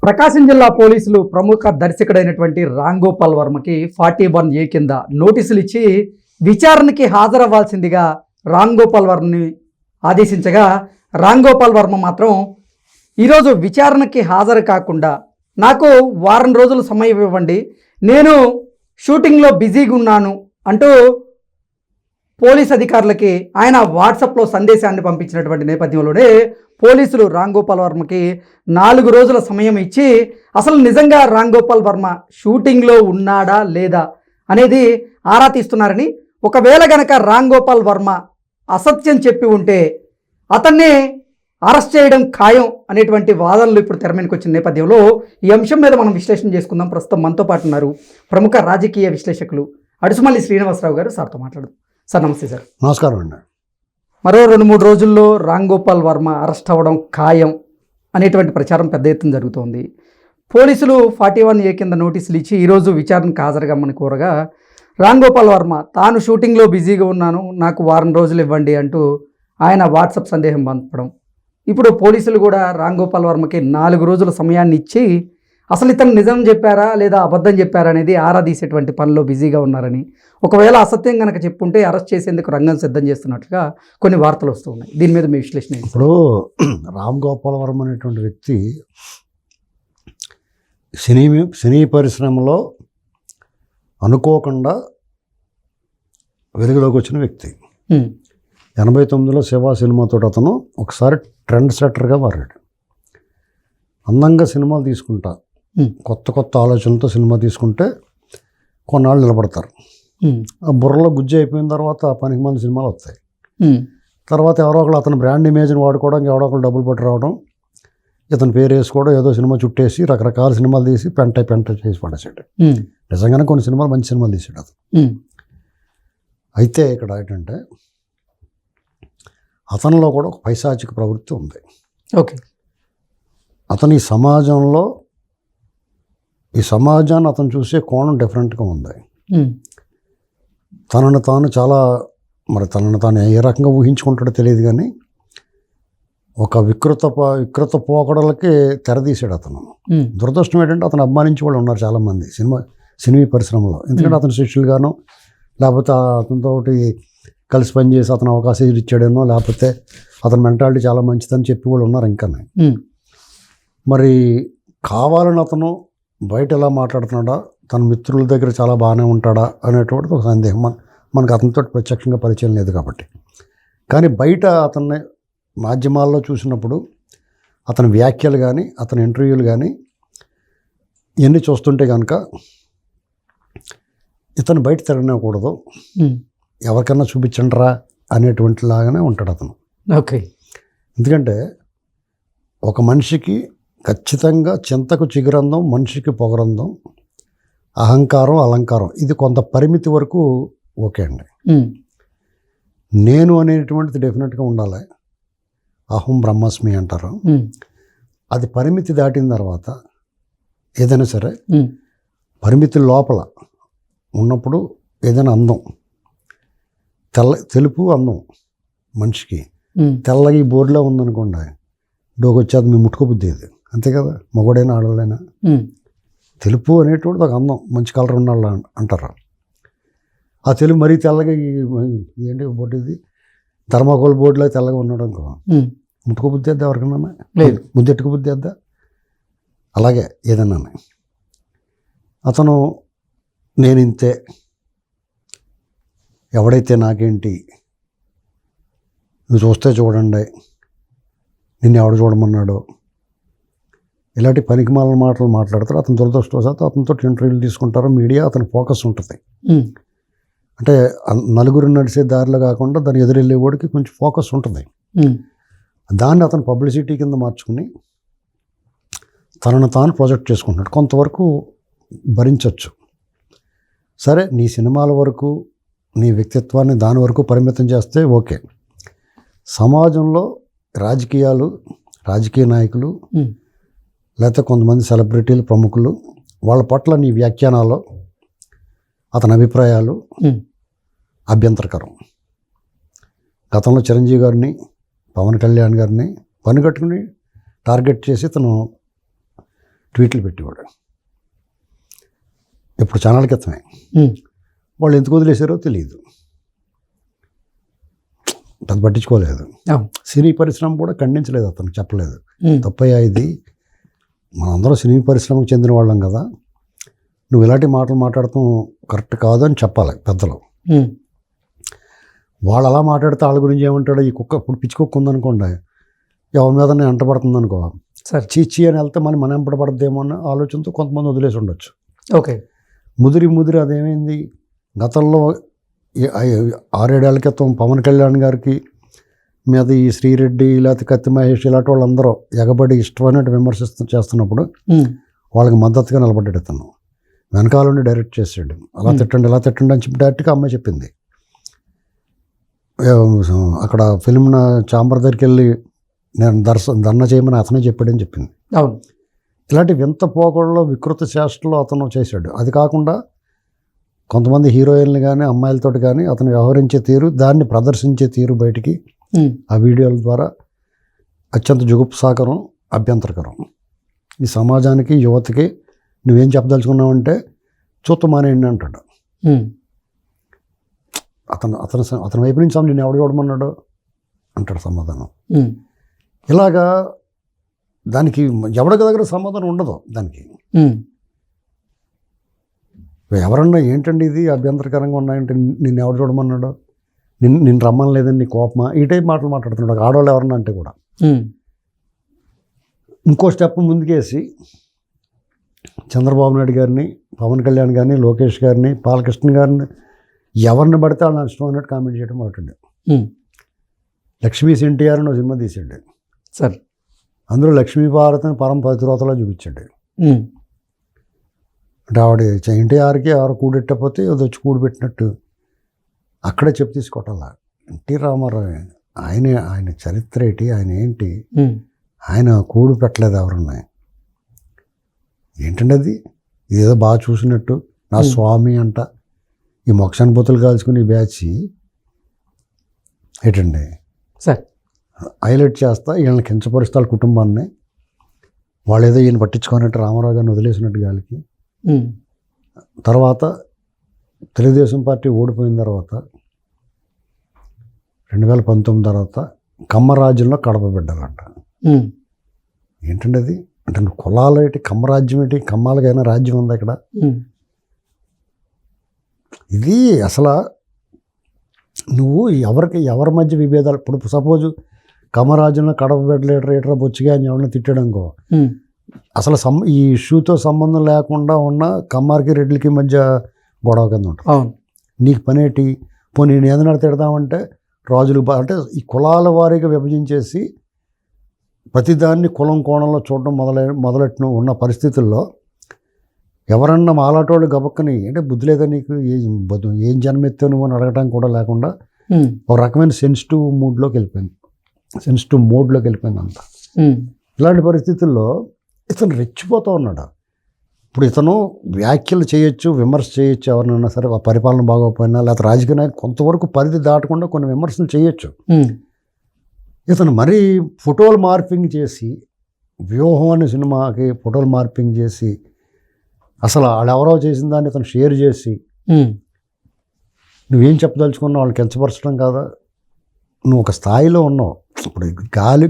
ప్రకాశం జిల్లా పోలీసులు ప్రముఖ దర్శకుడైనటువంటి రామ్ గోపాల్ వర్మకి 41A కింద నోటీసులు ఇచ్చి విచారణకి హాజరవ్వాల్సిందిగా రామ్ గోపాల్ వర్మని ఆదేశించగా రామ్ గోపాల్ వర్మ మాత్రం ఈరోజు విచారణకి హాజరు కాకుండా నాకు వారం రోజులు సమయం ఇవ్వండి, నేను షూటింగ్లో బిజీగా ఉన్నాను అంటూ పోలీస్ అధికారులకి ఆయన వాట్సాప్లో సందేశాన్ని పంపించినటువంటి నేపథ్యంలోనే పోలీసులు రామ్ గోపాల్ వర్మకి 4 రోజుల సమయం ఇచ్చి అసలు నిజంగా రామ్ గోపాల్ వర్మ షూటింగ్లో ఉన్నాడా లేదా అనేది ఆరా తీస్తున్నారని, ఒకవేళ గనక రామ్ గోపాల్ వర్మ అసత్యం చెప్పి ఉంటే అతన్ని అరెస్ట్ చేయడం ఖాయం అనేటువంటి వాదనలు ఇప్పుడు తెర మీదకి వచ్చిన నేపథ్యంలో ఈ అంశం మీద మనం విశ్లేషణ చేసుకుందాం. ప్రస్తుతం మనతో పాటు ఉన్నారు ప్రముఖ రాజకీయ విశ్లేషకులు అడుసుమల్లి శ్రీనివాసరావు గారు. సార్తో మాట్లాడదాం. సార్ నమస్తే. సార్ నమస్కారం అండి. మరో 2-3 రోజుల్లో రామ్ గోపాల్ వర్మ అరెస్ట్ అవ్వడం ఖాయం అనేటువంటి ప్రచారం పెద్ద ఎత్తున జరుగుతోంది. పోలీసులు 41A కింద నోటీసులు ఇచ్చి ఈరోజు విచారణకు హాజరుగమ్మని కోరగా రామ్ గోపాల్ వర్మ తాను షూటింగ్లో బిజీగా ఉన్నాను, నాకు వారం రోజులు ఇవ్వండి అంటూ ఆయన వాట్సాప్ సందేశం పంపడం. ఇప్పుడు పోలీసులు కూడా రామ్ గోపాల్ వర్మకి 4 రోజుల సమయాన్ని ఇచ్చి అసలు ఇతను నిజం చెప్పారా లేదా అబద్ధం చెప్పారా అనేది ఆరా తీసేటువంటి పనిలో బిజీగా ఉన్నారని, ఒకవేళ అసత్యం కనుక చెప్పుంటే అరెస్ట్ చేసేందుకు రంగం సిద్ధం చేస్తున్నట్లుగా కొన్ని వార్తలు వస్తూ ఉన్నాయి. దీని మీద మీ విశ్లేషణ ఏంటి? ఇప్పుడు రామ్ గోపాల్ వర్మ అనేటువంటి వ్యక్తి సినీ పరిశ్రమలో అనుకోకుండా వెలుగులోకి వచ్చిన వ్యక్తి. 89లో శివ సినిమాతో అతను ఒకసారి ట్రెండ్ సెట్టర్గా మారాడు. అందంగా సినిమాలు తీసుకుంటా, కొత్త కొత్త ఆలోచనలతో సినిమా తీసుకుంటే కొన్నాళ్ళు నిలబడతారు. ఆ బుర్రలో గుజ్జు అయిపోయిన తర్వాత పనికి మంది సినిమాలు వస్తాయి. తర్వాత ఎవరో ఒకళ్ళు అతని బ్రాండ్ ఇమేజ్ని వాడుకోవడానికి ఎవరో ఒకళ్ళు డబ్బులు పట్టి రావడం, ఇతని పేరు వేసుకోవడం, ఏదో సినిమా చుట్టేసి రకరకాల సినిమాలు తీసి పెంట చేసి పడేసాడు. నిజంగానే కొన్ని సినిమాలు మంచి సినిమాలు తీసాడు అతను. అయితే ఇక్కడ ఏంటంటే అతనిలో కూడా ఒక పైశాచిక ప్రవృత్తి ఉంది. ఓకే. అతని ఈ సమాజాన్ని అతను చూసే కోణం డిఫరెంట్గా ఉంది. తనను తాను ఏ రకంగా ఊహించుకుంటాడో తెలియదు, కానీ ఒక వికృత పోకడలకి తెరదీశాడు అతను. దురదృష్టం ఏంటంటే అతను అభిమానించే వాళ్ళు ఉన్నారు చాలామంది సినిమా పరిశ్రమలో. ఎందుకంటే అతను శిష్యులుగానో లేకపోతే అతనితోటి కలిసి పనిచేసి అతను అవకాశం ఇచ్చాడేనో, లేకపోతే అతని మెంటాలిటీ చాలా మంచిదని చెప్పి వాళ్ళు ఉన్నారు. ఇంకా మరి కావాలని అతను బయట ఎలా మాట్లాడుతున్నాడా, తన మిత్రుల దగ్గర చాలా బాగానే ఉంటాడా అనేటువంటిది ఒక సందేహం. మనకు అతనితో ప్రత్యక్షంగా పరిచయం లేదు కాబట్టి. కానీ బయట అతన్ని మాధ్యమాల్లో చూసినప్పుడు అతని వ్యాఖ్యలు కానీ అతని ఇంటర్వ్యూలు కానీ ఇవన్నీ చూస్తుంటే కనుక ఇతను బయట తిరగనివ్వకూడదు, ఎవరికన్నా చూపించండిరా అనేటువంటి లాగానే ఉంటాడు అతను. ఓకే. ఎందుకంటే ఒక మనిషికి ఖచ్చితంగా చింతకు చిగురందం, మనిషికి పొగరందం, అహంకారం, అలంకారం, ఇది కొంత పరిమితి వరకు ఓకే అండి. నేను అనేటువంటిది డెఫినెట్గా ఉండాలి. అహం బ్రహ్మస్మి అంటారు. అది పరిమితి దాటిన తర్వాత ఏదైనా సరే పరిమితి లోపల ఉన్నప్పుడు ఏదైనా అందం, తెలుపు అందం మనిషికి తెల్లగా ఈ బోర్డులో ఉందనుకోండి, డోకొచ్చేది మీ ముట్టుకోబుద్ది, ఇది అంతే కదా, మగోడైనా ఆడవాళ్ళైనా. తెలుపు అనేటువంటిది ఒక అందం, మంచి కలర్ ఉన్నాళ్ళు అంటారు. ఆ తెలుపు మరీ తెల్లగా ఏంటి బోర్డు, ఇది థర్మాకోల్ బోర్డులో తెల్లగా ఉండడం ముట్టుకోబుద్ది వద్దా, ఎవరికన్నా లేదు, ముద్దెట్టుకోబుద్ది వద్దా. అలాగే ఏదన్నా అతను నేను ఇంతే, ఎవడైతే నాకేంటి, నువ్వు చూస్తే చూడండి, నిన్ను ఎవడు చూడమన్నాడో, ఇలాంటి పనికిమాలిన మాటలు మాట్లాడతారు. అతను దురదృష్టవశాత్తు అతనితో ఇంటర్వ్యూలు తీసుకుంటారు మీడియా, అతని ఫోకస్ ఉంటుంది. అంటే నలుగురు నడిచే దారిలో కాకుండా దాని ఎదురెళ్ళే వాడికి కొంచెం ఫోకస్ ఉంటుంది. దాన్ని అతను పబ్లిసిటీ కింద మార్చుకుని తనను తాను ప్రొజెక్ట్ చేసుకుంటున్నాడు. కొంతవరకు భరించవచ్చు. సరే, నీ సినిమాల వరకు, నీ వ్యక్తిత్వాన్ని దాని వరకు పరిమితం చేస్తే ఓకే. సమాజంలో రాజకీయ నాయకులు లేకపోతే కొంతమంది సెలబ్రిటీలు, ప్రముఖులు, వాళ్ళ పట్ల నీ వ్యాఖ్యానాలు, అతని అభిప్రాయాలు అభ్యంతరకరం. గతంలో చిరంజీవి గారిని, పవన్ కళ్యాణ్ గారిని పనిగట్టుకుని టార్గెట్ చేసి తను ట్వీట్లు పెట్టేవాడు. ఇప్పుడు ఛానల్ క్రితమే. వాళ్ళు ఎందుకు వదిలేశారో తెలియదు, అది పట్టించుకోలేదు. సినీ పరిశ్రమ కూడా ఖండించలేదు, అతను చెప్పలేదు తప్పయ్యా ఇది, మనందరం సినీ పరిశ్రమకు చెందిన వాళ్ళం కదా, నువ్వు ఇలాంటి మాటలు మాట్లాడటం కరెక్ట్ కాదు అని చెప్పాలి పెద్దలు. వాళ్ళు అలా మాట్లాడితే వాళ్ళ గురించి ఏమంటాడు, ఈ కుక్క ఇప్పుడు పిచ్చి కుక్క ఉందనుకోండి, ఎవరి మీద నేను ఎంటపడుతుంది అనుకో, సరే చీచి అని వెళ్తే మనం ఎంపడపడద్దేమో అన్న ఆలోచనతో కొంతమంది వదిలేసి ఉండొచ్చు. ఓకే, ముదిరి అదేమైంది, గతంలో 6-7 ఏళ్ల క్రితం పవన్ కళ్యాణ్ గారికి మీద ఈ శ్రీరెడ్డి లేకపోతే కత్తి మహేష్ ఇలాంటి వాళ్ళందరూ ఎగబడి ఇష్టమైనట్టు చేస్తున్నప్పుడు వాళ్ళకి మద్దతుగా నిలబడ్డాడు. ఇతను వెనకాల నుండి డైరెక్ట్ చేసాడు, అలా తిట్టండి ఇలా తిట్టండి అని చెప్పి డైరెక్ట్గా అమ్మాయి చెప్పింది. అక్కడ ఫిల్మ్ ఛాంబర్ దగ్గరికి వెళ్ళి నేను ధర్నా చేయమని అతనే చెప్పాడని చెప్పింది. అవును, ఇలాంటి వింత పోకడలో వికృత చేష్టలు అతను చేశాడు. అది కాకుండా కొంతమంది హీరోయిన్లు కానీ అమ్మాయిలతో కానీ అతను వ్యవహరించే తీరు, దాన్ని ప్రదర్శించే తీరు బయటికి ఆ వీడియోల ద్వారా అత్యంత జుగుప్సాకరం, అభ్యంతరకరం. ఈ సమాజానికి యువతకి నువ్వేం చెప్పదలుచుకున్నావంటే చూత్త మానేయండి అంటాడు. అతని వైపు నుంచి నేను ఎవడు చూడమన్నాడు అంటాడు సమాధానం. ఇలాగా దానికి ఎవరికి దగ్గర సమాధానం ఉండదు. దానికి ఎవరన్నా ఏంటండి ఇది అభ్యంతరకరంగా ఉన్నాయంటే నిన్ను ఎవడు చూడమన్నాడు, నిన్ను రమ్మనలేదని నీ కోపమా, ఈ టైప్ మాటలు మాట్లాడుతున్నాడు. ఆడవాళ్ళు ఎవరన్నా అంటే కూడా ఇంకో స్టెప్ ముందుకేసి చంద్రబాబు నాయుడు గారిని, పవన్ కళ్యాణ్ గారిని, లోకేష్ గారిని, బాలకృష్ణ గారిని ఎవరిని పడితే వాళ్ళని ఇష్టం అన్నట్టు కామెంట్ చేయడం మాట్లాడు. లక్ష్మీ ఎన్టీఆర్ అని సినిమా తీసాడు సార్, అందులో లక్ష్మీ భారతిని పరమ పతివ్రతలో చూపించాడు. అంటే ఆవిడ ఎన్టీఆర్కి ఎవరు కూడెట్టకపోతే అది వచ్చి కూడిపెట్టినట్టు అక్కడే చెప్పు తీసుకోవటాల. ఎన్టీ రామారావు ఆయన చరిత్ర ఏంటి, ఆయన ఏంటి, ఆయన కూడు పెట్టలేదు ఎవరున్నా, ఏంటండి అది, ఇదేదో బాగా చూసినట్టు నా స్వామి అంట ఈ మోక్షానుభూతులు కాల్చుకుని బ్యాచ్ ఏంటండి సార్ హైలైట్ చేస్తా వీళ్ళని కించపరుస్తారు కుటుంబాన్ని, వాళ్ళు ఏదో ఈయన పట్టించుకున్నట్టు రామారావు గారిని వదిలేసినట్టు గాలికి. తర్వాత తెలుగుదేశం పార్టీ ఓడిపోయిన తర్వాత 2019 తర్వాత కమ్మరాజ్యంలో కడప బిడ్డలంట. ఏంటండి అది, అంటే నువ్వు కులాలు ఏంటి, కమ్మరాజ్యం ఏంటి, కమ్మాలకైనా రాజ్యం ఉంది ఇక్కడ. ఇది అసలు నువ్వు ఎవరి మధ్య విభేదాలు, ఇప్పుడు సపోజు కమ్మరాజ్యంలో కడప బిడ్డలు ఏటరా బొచ్చిగా అని ఎవరిని తిట్టడంకో, అసలు ఈ ఇష్యూతో సంబంధం లేకుండా ఉన్న కమ్మారికి రెడ్లకి మధ్య గొడవ కింద ఉంటుంది. నీకు పనేటి, పోనీ నేను ఏదైనా తిడదామంటే రాజులు అంటే ఈ కులాల వారీగా విభజించేసి ప్రతిదాన్ని కులం కోణంలో చూడడం మొదలెట్టిన ఉన్న పరిస్థితుల్లో ఎవరన్నా మాలాటోళ్ళు గబక్కని అంటే బుద్ధి లేదా నీకు, ఏం జన్మెత్తావు నువ్వు అని అడగడానికి కూడా లేకుండా ఒక రకమైన సెన్సిటివ్ మోడ్లోకి వెళ్ళిపోయింది అంతా. ఇలాంటి పరిస్థితుల్లో ఇతను రెచ్చిపోతూ ఉన్నాడు. ఇప్పుడు ఇతను వ్యాఖ్యలు చేయొచ్చు, విమర్శ చేయొచ్చు, ఎవరినైనా సరే పరిపాలన బాగోకపోయినా లేకపోతే రాజకీయ నాయకులు కొంతవరకు పరిధి దాటకుండా కొన్ని విమర్శలు చేయొచ్చు. ఇతను మరీ ఫోటోలు మార్పింగ్ చేసి, వ్యూహం అనే సినిమాకి ఫోటోలు మార్పింగ్ చేసి అసలు వాళ్ళెవరో చేసిన దాన్ని ఇతను షేర్ చేసి నువ్వేం చెప్పదలుచుకున్నావు వాళ్ళకి కించపరచడం కాదా, నువ్వు ఒక స్థాయిలో ఉన్నావు. ఇప్పుడు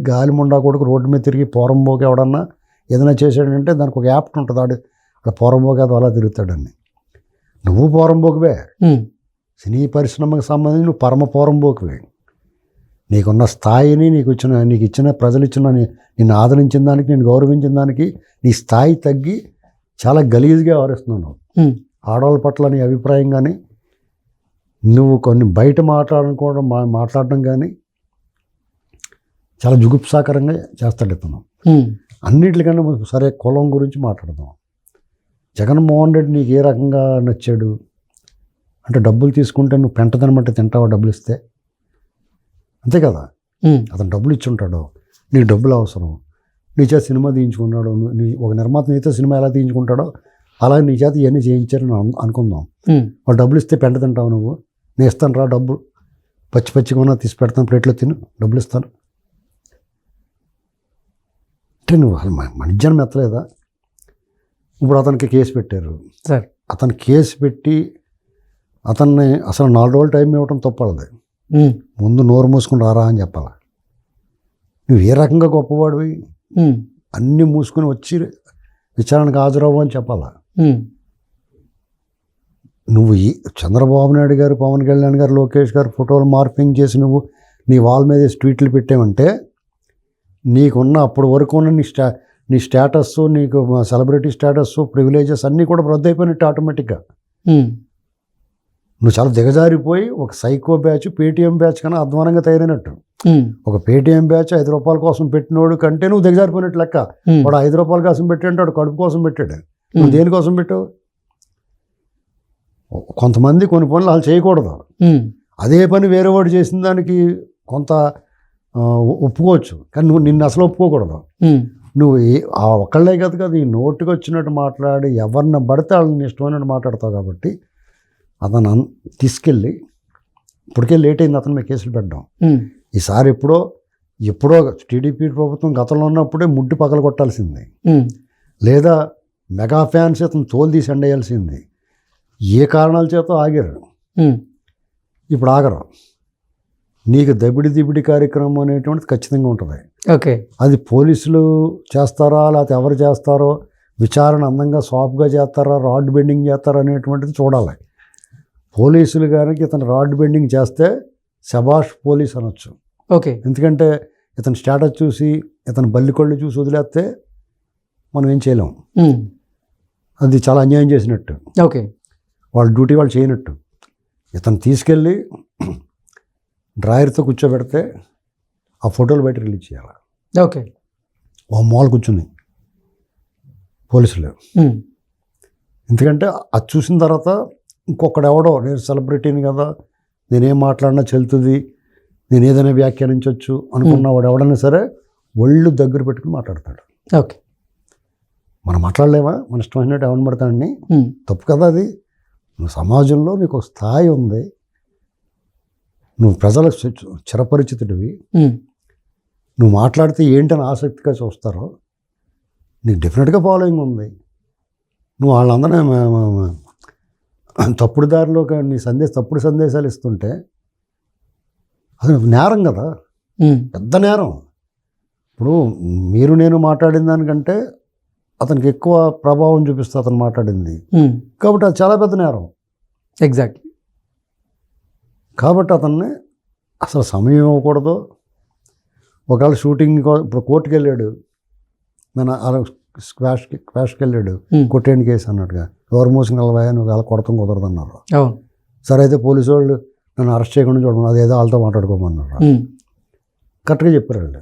గాలి ముండా కొడుకు రోడ్డు మీద తిరిగి పోరంబోకి ఎవడన్నా ఏదైనా చేశాడంటే దానికి ఒక యాప్ట్ ఉంటుంది, అక్కడ పోరంబోకి అది అలా తిరుగుతాడని. నువ్వు పోరంబోకివే, సినీ పరిశ్రమకు సంబంధించి నువ్వు పరమ పోరంబోకివే. నీకున్న స్థాయిని నీకు ఇచ్చిన ప్రజలు ఇచ్చిన నిన్ను ఆదరించిన దానికి, నేను గౌరవించిన దానికి నీ స్థాయి తగ్గి చాలా గలీజ్గా వ్యవహరిస్తున్నావు. ఆడవాళ్ళ పట్ల నీ అభిప్రాయం కానీ, నువ్వు కొన్ని బయట మాట్లాడడం కానీ చాలా జుగుప్సాకరంగా చేస్తాడు ఇతను. అన్నిటికన్నా సరే కులం గురించి మాట్లాడదాం. జగన్మోహన్ రెడ్డి నీకు ఏ రకంగా నచ్చాడు అంటే, డబ్బులు తీసుకుంటే నువ్వు పెంటదనమంటే తింటావా డబ్బులు ఇస్తే, అంతే కదా. అతను డబ్బులు ఇచ్చి ఉంటాడు, నీకు డబ్బులు అవసరం, నీ చేత సినిమా తీయించుకున్నాడు, ఒక నిర్మాత నీతో సినిమా ఎలా తీయించుకుంటాడో అలాగే నీ చేత ఇవన్నీ చేయించారని అనుకుందాం. వాళ్ళు డబ్బులు ఇస్తే పెంట తింటావు నువ్వు, నేను ఇస్తాను రా డబ్బు, పచ్చిగా ఉన్నా తీసి పెడతాను, ప్లేట్లో తిను, డబ్బులు ఇస్తాను అంటే నువ్వు అసలు మనిషిని మెత్తలేదా? ఇప్పుడు అతనికి కేసు పెట్టారు. సార్ అతను కేసు పెట్టి అతన్ని అసలు 4 రోజులు టైం ఇవ్వటం తప్పలది. ముందు నోరు మూసుకుని రారా అని చెప్పాలి. నువ్వు ఏ రకంగా గొప్పవాడివి, అన్నీ మూసుకుని వచ్చి విచారణకు హాజరవ్వు అని చెప్పాలా. నువ్వు ఈ చంద్రబాబు నాయుడు గారు, పవన్ కళ్యాణ్ గారు, లోకేష్ గారు ఫోటోలు మార్పింగ్ చేసి నువ్వు నీ వాల్ మీద ట్వీట్లు పెట్టావంటే నీకున్న అప్పటి వరకు ఉన్న నీ స్టేటస్, నీకు సెలబ్రిటీ స్టేటస్, ప్రివిలేజెస్ అన్నీ కూడా రద్దు అయిపోయినట్టు ఆటోమేటిక్గా. నువ్వు చాలా దిగజారిపోయి ఒక సైకో బ్యాచ్, పేటీఎం బ్యాచ్ కన్నా అధ్వానంగా తయారైనట్టు. ఒక పేటీఎం బ్యాచ్ 5 రూపాయల కోసం పెట్టినోడు కంటే నువ్వు దిగజారిపోయినట్టు లెక్క. వాడు 5 రూపాయల కోసం పెట్టాడు, వాడు కడుపు కోసం పెట్టాడు. నువ్వు దేనికోసం పెట్టావు? కొంతమంది కొన్ని పనులు వాళ్ళు చేయకూడదు. అదే పని వేరే వాడు చేసిన దానికి కొంత ఒప్పుకోవచ్చు, కానీ నువ్వు నిన్ను అసలు ఒప్పుకోకూడదు. నువ్వు ఒక్కళ్ళే కదా ఈ నోటికి వచ్చినట్టు మాట్లాడి ఎవరిని పడితే వాళ్ళని ఇష్టమైనట్టు మాట్లాడతావు. కాబట్టి అతను తీసుకెళ్ళి, ఇప్పటికే లేట్ అయింది అతను మీద కేసులు పెట్టడం. ఈసారి ఎప్పుడో టీడీపీ ప్రభుత్వం గతంలో ఉన్నప్పుడే ముడ్డి పగల కొట్టాల్సింది, లేదా మెగా ఫ్యాన్స్ అతను తోలు తీసి ఎండేయాల్సింది. ఏ కారణాల చేత ఆగారు, ఇప్పుడు ఆగరు. నీకు దబిడి కార్యక్రమం అనేటువంటిది ఖచ్చితంగా ఉంటుంది. ఓకే, అది పోలీసులు చేస్తారా లేకపోతే ఎవరు చేస్తారో, విచారణ అందంగా సాఫ్ట్గా చేస్తారా, రాడ్ బెండింగ్ చేస్తారా అనేటువంటిది చూడాలి. పోలీసులు కనుక ఇతను రాడ్ బెండింగ్ చేస్తే శబాష్ పోలీస్ అనొచ్చు. ఓకే, ఎందుకంటే ఇతని స్టేటస్ చూసి, ఇతను బల్లికొళ్ళు చూసి వదిలేస్తే మనం ఏం చేయలేం. అది చాలా అన్యాయం చేసినట్టు. ఓకే, వాళ్ళ డ్యూటీ వాళ్ళు చేయనట్టు. ఇతను తీసుకెళ్ళి డ్రాయర్తో కూర్చోబెడితే ఆ ఫోటోలు బయట రిలీజ్ చేయాలి. ఓకే, ఓ మాల్ కూర్చుని పోలీసులు. ఎందుకంటే అది చూసిన తర్వాత ఇంకొకడు ఎవడో, నేను సెలబ్రిటీని కదా, నేనేం మాట్లాడినా చెల్తుంది, నేను ఏదైనా వ్యాఖ్యానించవచ్చు అనుకున్న వాడు ఎవడైనా సరే ఒళ్ళు దగ్గర పెట్టుకుని మాట్లాడతాడు. ఓకే, మనం మాట్లాడలేమా, మన ఇష్టమైనట్టు ఎవరిని పడతాడని? తప్పు కదా అది. నువ్వు సమాజంలో నీకు ఒక స్థాయి ఉంది, నువ్వు ప్రజలకు చిరపరిచితుడివి, నువ్వు మాట్లాడితే ఏంటని ఆసక్తిగా చూస్తారో, నీకు డెఫినెట్గా ఫాలోయింగ్ ఉంది. నువ్వు వాళ్ళందరూ తప్పుడు దారిలో నీ తప్పుడు సందేశాలు ఇస్తుంటే అది నేరం కదా, పెద్ద నేరం. ఇప్పుడు మీరు నేను మాట్లాడిన దానికంటే అతనికి ఎక్కువ ప్రభావం చూపిస్తే అతను మాట్లాడింది, కాబట్టి అది చాలా పెద్ద నేరం. ఎగ్జాక్ట్లీ. కాబట్టి అతన్ని అసలు సమయం ఇవ్వకూడదు. ఒకవేళ షూటింగ్ ఇప్పుడు కోర్టుకు వెళ్ళాడు, నేను స్క్వాష్కి వెళ్ళాడు, కొట్టేండి కేసు అన్నట్టుగా, ఎవరు మోసం కలవాయా, నువ్వు అలా కొడతాం కుదరదు అన్నారు. సరే అయితే పోలీసు వాళ్ళు నన్ను అరెస్ట్ చేయకుండా చూడమని, అదేదో వాళ్ళతో మాట్లాడుకోమన్నారు. కరెక్ట్గా చెప్పారు వాళ్ళు.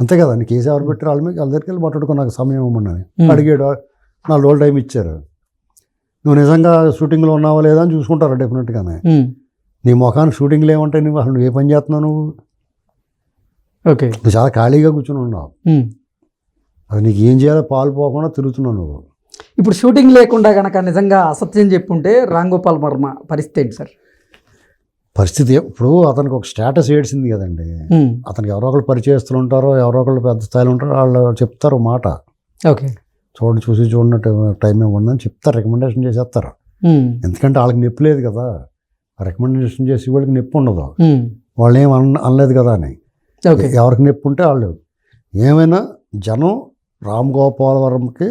అంతే కదా, నీ కేసు ఎవరు పెట్టారు వాళ్ళ దగ్గరికి వెళ్ళి మాట్లాడుకో, నాకు సమయం ఇవ్వమని అడిగాడు. 4 రోజులు టైం ఇచ్చారు. నువ్వు నిజంగా షూటింగ్లో ఉన్నావా లేదా అని చూసుకుంటారు డెఫినెట్గానే. నీ ముఖానికి షూటింగ్లో ఏమంటాయి, నువ్వు అసలు నువ్వు ఏ పని చేస్తున్నావు, నువ్వు చాలా ఖాళీగా కూర్చొని ఉన్నావు. అది నీకు ఏం చేయాలో పాలు పోకుండా తిరుగుతున్నావు నువ్వు. ఇప్పుడు షూటింగ్ లేకుండా కనుక నిజంగా అసత్యం చెప్పుంటే రామ్ గోపాల్ వర్మ పరిస్థితి ఏంటి సార్? పరిస్థితి ఇప్పుడు అతనికి ఒక స్టేటస్ ఏడ్చింది కదండి. అతనికి ఎవరో ఒకళ్ళు పరిచయస్తులు ఉంటారో, ఎవరో ఒకళ్ళు పెద్ద స్థాయిలో ఉంటారో, వాళ్ళు చెప్తారు మాట. ఓకే, చూడనట్టు టైం ఇవ్వండి అని చెప్తారు, రికమెండేషన్ చేసేస్తారు. ఎందుకంటే వాళ్ళకి నొప్పి లేదు కదా, రికమెండేషన్ చేసి వాళ్ళకి నొప్పి ఉండదు, వాళ్ళు ఏం అనలేదు కదా అని. ఎవరికి నొప్పి ఉంటే వాళ్ళు ఏమైనా జనం రామ్ గోపాల్ వర్మకి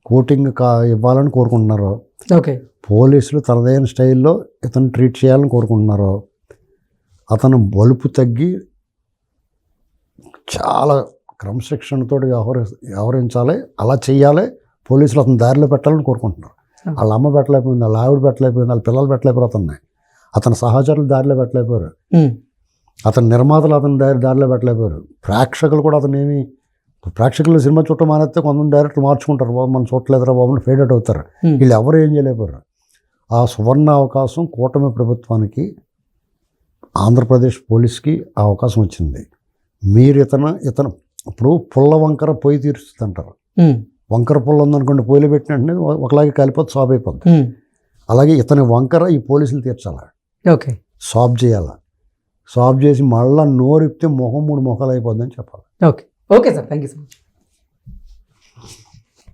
కోటింగ్ ఇవ్వాలని కోరుకుంటున్నారు. ఓకే, పోలీసులు తనదైన స్టైల్లో ఇతను ట్రీట్ చేయాలని కోరుకుంటున్నారు. అతను బలుపు తగ్గి చాలా క్రమశిక్షణతో వ్యవహరించాలి, అలా చెయ్యాలి. పోలీసులు అతను దారిలో పెట్టాలని కోరుకుంటున్నారు. వాళ్ళ అమ్మ పెట్టలేకపోయింది, వాళ్ళ ఆవిడ పెట్టలేకపోయింది, వాళ్ళ పిల్లలు పెట్టలేకపోరు, అతని సహచరులు దారిలో పెట్టలేకపోయారు, అతని నిర్మాతలు అతని దారిలో పెట్టలేకపోయారు. ప్రేక్షకులు కూడా అతను ఏమి, ప్రేక్షకులు సినిమా చుట్టూ మానేస్తే కొంతమంది డైరెక్ట్లు మార్చుకుంటారు, బాబు మనం చూడలేదురా బాబు ఫేడ్ అవుట్ అవుతారు. వీళ్ళు ఎవరు ఏం చేయలేకపోయారు. ఆ సువర్ణ అవకాశం కూటమి ప్రభుత్వానికి, ఆంధ్రప్రదేశ్ పోలీస్కి ఆ అవకాశం వచ్చింది. మీరు ఇతను ఇప్పుడు పుల్ల వంకర పొయ్యి తీరుస్తుంది అంటారు. వంకర పుల్ల ఉందనుకోండి, పొయ్యిలో పెట్టిన వెంటనే ఒకలాగే కాలిపోతే సాఫ్ అయిపోద్ది. అలాగే ఇతని వంకర ఈ పోలీసులు తీర్చాలి. ఓకే, సాఫ్ చేయాలి. సాఫ్ చేసి మళ్ళీ నోరిప్తే మొహం 3 మొఖాలు అయిపోద్దని చెప్పాలి. Okay, okay sir, thank you so much.